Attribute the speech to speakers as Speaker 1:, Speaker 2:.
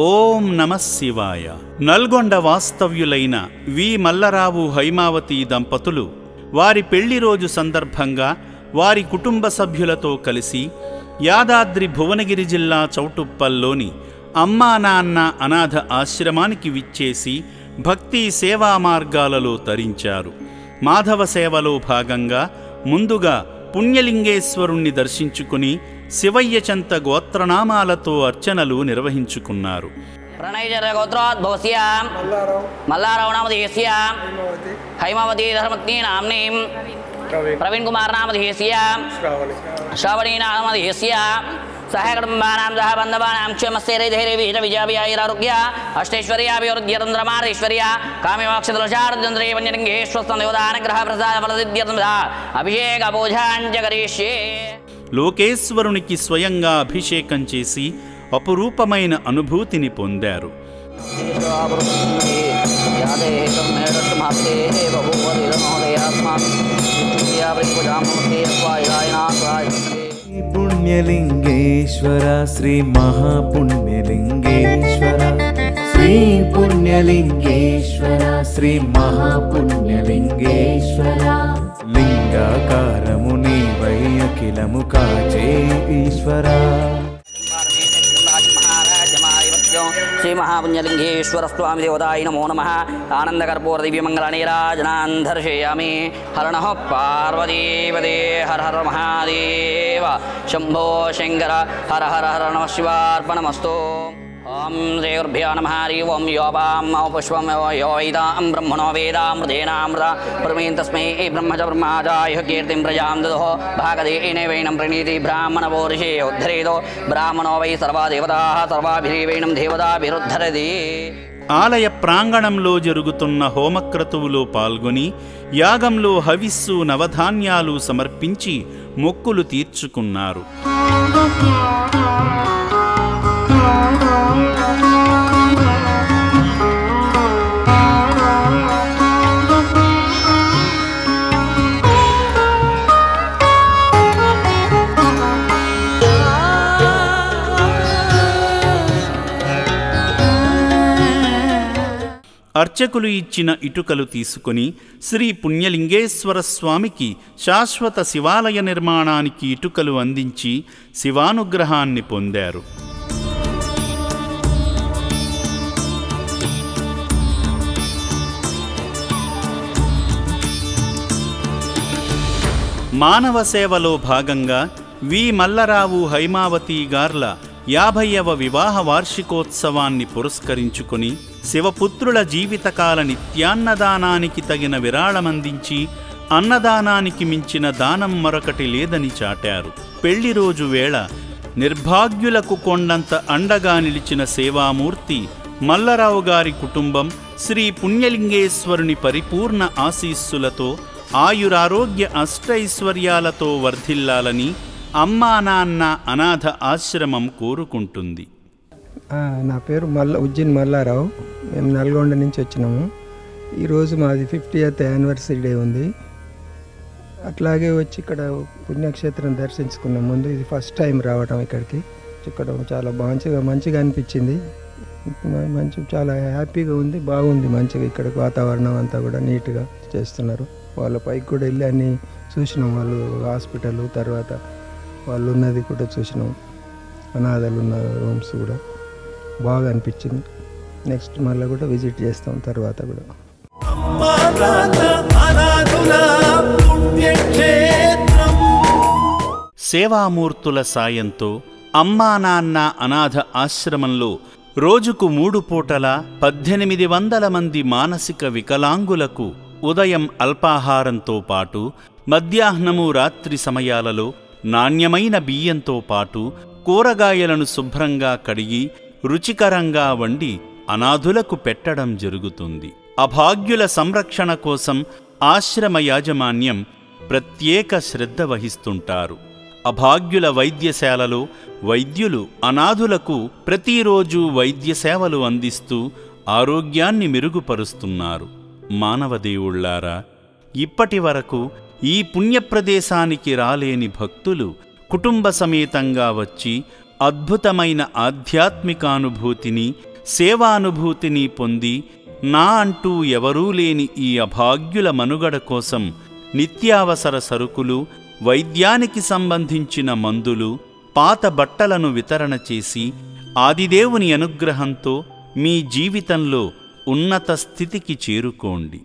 Speaker 1: ఓం నమః శివాయ. నల్గొండ వాస్తవ్యులైన వి మల్లరావు హైమావతి దంపతులు వారి పెళ్లి రోజు సందర్భంగా వారి కుటుంబ సభ్యులతో కలిసి యాదాద్రి భువనగిరి జిల్లా చౌటుప్పల్లోని అమ్మా నాన్న అనాథ ఆశ్రమానికి విచ్చేసి భక్తి సేవా మార్గాలలో తరించారు. మాధవ సేవలో భాగంగా ముందుగా పుణ్యలింగేశ్వరుణ్ణి దర్శించుకుని శివయ్య చెంత గోత్రనామాలతో అర్చనలు నిర్వహించుకున్నారు.
Speaker 2: ప్రణయజరగోత్రోద్భవస్య మల్లారావు నామధేయస్య హైమావతి ధర్మత్ని నామ్నీం ప్రవీణ్ కుమార్ నామధేయస్య శ్రావణీ నామధేయస్య సహకుటుంబానాం సహ బంధవానాం క్షేమస్థైర్యధైర్య వీర విజయాభియారోగ్య అష్టైశ్వర్యాభివృద్ధ్యతంద్రమారైశ్వర్య కామ్యమోక్షదోషార్జంద్రే వన్యలింగేశ్వరదేవతానుగ్రహ ప్రసాద ఫలసిద్ధ్యర్థం అభిషేక పూజాంచ కరిష్యే.
Speaker 1: లోకేశ్వరునికి స్వయంగా అభిషేకం చేసి అపురూపమైన అనుభూతిని పొందారు.
Speaker 3: పుణ్యలింగేశ్వర శ్రీ మహాపుణ్యలింగేశ్వర శ్రీ పుణ్యలింగేశ్వర శ్రీ మహాపుణ్యలింగేశ్వర లింగాకారము నీవై అఖిలము కాచే ఈశ్వర.
Speaker 2: శ్రీ మహాపుణ్యలింగేశ్వర స్వామి దేవతాయ నమో నమః. ఆనందకర్పూర దివ్యమంగళనీరాజనాన్ దర్శయామి. హర నః పార్వతీపదే హర హర మహాదేవ శంభో శంకర హర హర హర నమః శివార్పణమస్తు. ఓం శ్రీ గురుభ్యో నమః. హరి ఓం యోపాం పుష్పం యో వేదాం బ్రహ్మణో వేదామృతేనామృత బ్రహ్మేన్ తస్మై బ్రహ్మచ బ్రహ్మాచాయ కీర్తిం ప్రజాం దదోః భాగదేనైవైనం ప్రణీతి బ్రాహ్మణపౌరుషే ఉద్ధరేదో బ్రాహ్మణో వై సర్వా దేవతాః సర్వాభిరేవైనం దేవతాభిరుద్ధరతి.
Speaker 1: ఆలయ ప్రాంగణంలో జరుగుతున్న హోమక్రతువులో పాల్గొని యాగంలో హవిస్సు నవధాన్యాలు సమర్పించి మొక్కులు తీర్చుకున్నారు. అర్చకులు ఇచ్చిన ఇటుకలు తీసుకుని శ్రీ పుణ్యలింగేశ్వర స్వామికి శాశ్వత శివాలయ నిర్మాణానికి ఇటుకలు అందించి శివానుగ్రహాన్ని పొందారు. మానవ సేవలో భాగంగా వి మల్లరావు హైమావతి గార్ల 50వ వివాహ వార్షికోత్సవాన్ని పురస్కరించుకుని శివపుత్రుల జీవితకాల నిత్యాన్నదానానికి తగిన విరాళమందించి అన్నదానానికి మించిన దానం మరొకటి లేదని చాటారు. పెళ్లి రోజు వేళ నిర్భాగ్యులకు కొండంత అండగా నిలిచిన సేవామూర్తి మల్లరావు గారి కుటుంబం శ్రీ పుణ్యలింగేశ్వరుని పరిపూర్ణ ఆశీస్సులతో ఆయురారోగ్య అష్టైశ్వర్యాలతో వర్ధిల్లాలని అమ్మా నాన్న అనాథ ఆశ్రమం కోరుకుంటుంది.
Speaker 4: నా పేరు ఉజ్జిన్ మల్లారావు. మేము నల్గొండ నుంచి వచ్చినాము. ఈరోజు మాది 50th యానివర్సరీ డే ఉంది. అట్లాగే వచ్చి ఇక్కడ పుణ్యక్షేత్రం దర్శించుకున్నాం. ముందు ఇది ఫస్ట్ టైం రావటం ఇక్కడికి. ఇక్కడ చాలా మంచిగా అనిపించింది. చాలా హ్యాపీగా ఉంది, బాగుంది మంచిగా. ఇక్కడ వాతావరణం అంతా కూడా నీట్గా చేస్తున్నారు. వాళ్ళ పైకి కూడా వెళ్ళి అన్నీ చూసినాం. వాళ్ళు హాస్పిటల్ తర్వాత వాళ్ళు ఉన్నది కూడా చూసినాం. అనాథలు ఉన్న రూమ్స్ కూడా బాగా అనిపించింది. నెక్స్ట్ మళ్ళీ కూడా విజిట్ చేస్తాం తర్వాత కూడా.
Speaker 1: సేవామూర్తుల సాయంతో అమ్మా నాన్న అనాథ ఆశ్రమంలో రోజుకు 3 పూటల 1800 మంది మానసిక వికలాంగులకు ఉదయం అల్పాహారంతో పాటు మధ్యాహ్నము రాత్రి సమయాలలో నాణ్యమైన బియ్యంతో పాటు కూరగాయలను శుభ్రంగా కడిగి రుచికరంగా వండి అనాథులకు పెట్టడం జరుగుతుంది. అభాగ్యుల సంరక్షణ కోసం ఆశ్రమ యాజమాన్యం ప్రత్యేక శ్రద్ధ వహిస్తుంటారు. అభాగ్యుల వైద్యశాలలో వైద్యులు అనాథులకు ప్రతిరోజు వైద్య సేవలు అందిస్తూ ఆరోగ్యాన్ని మెరుగుపరుస్తున్నారు. మానవదేవుళ్లారా, ఇప్పటి వరకు ఈ పుణ్యప్రదేశానికి రాలేని భక్తులు కుటుంబ సమేతంగా వచ్చి అద్భుతమైన ఆధ్యాత్మికానుభూతిని, సేవానుభూతిని పొంది నా అంటూ ఎవరూ లేని ఈ అభాగ్యుల మనుగడ కోసం నిత్యావసర సరుకులు, వైద్యానికి సంబంధించిన మందులు, పాత బట్టలను వితరణ చేసి ఆదిదేవుని అనుగ్రహంతో మీ జీవితంలో ఉన్నత స్థితికి చేరుకోండి.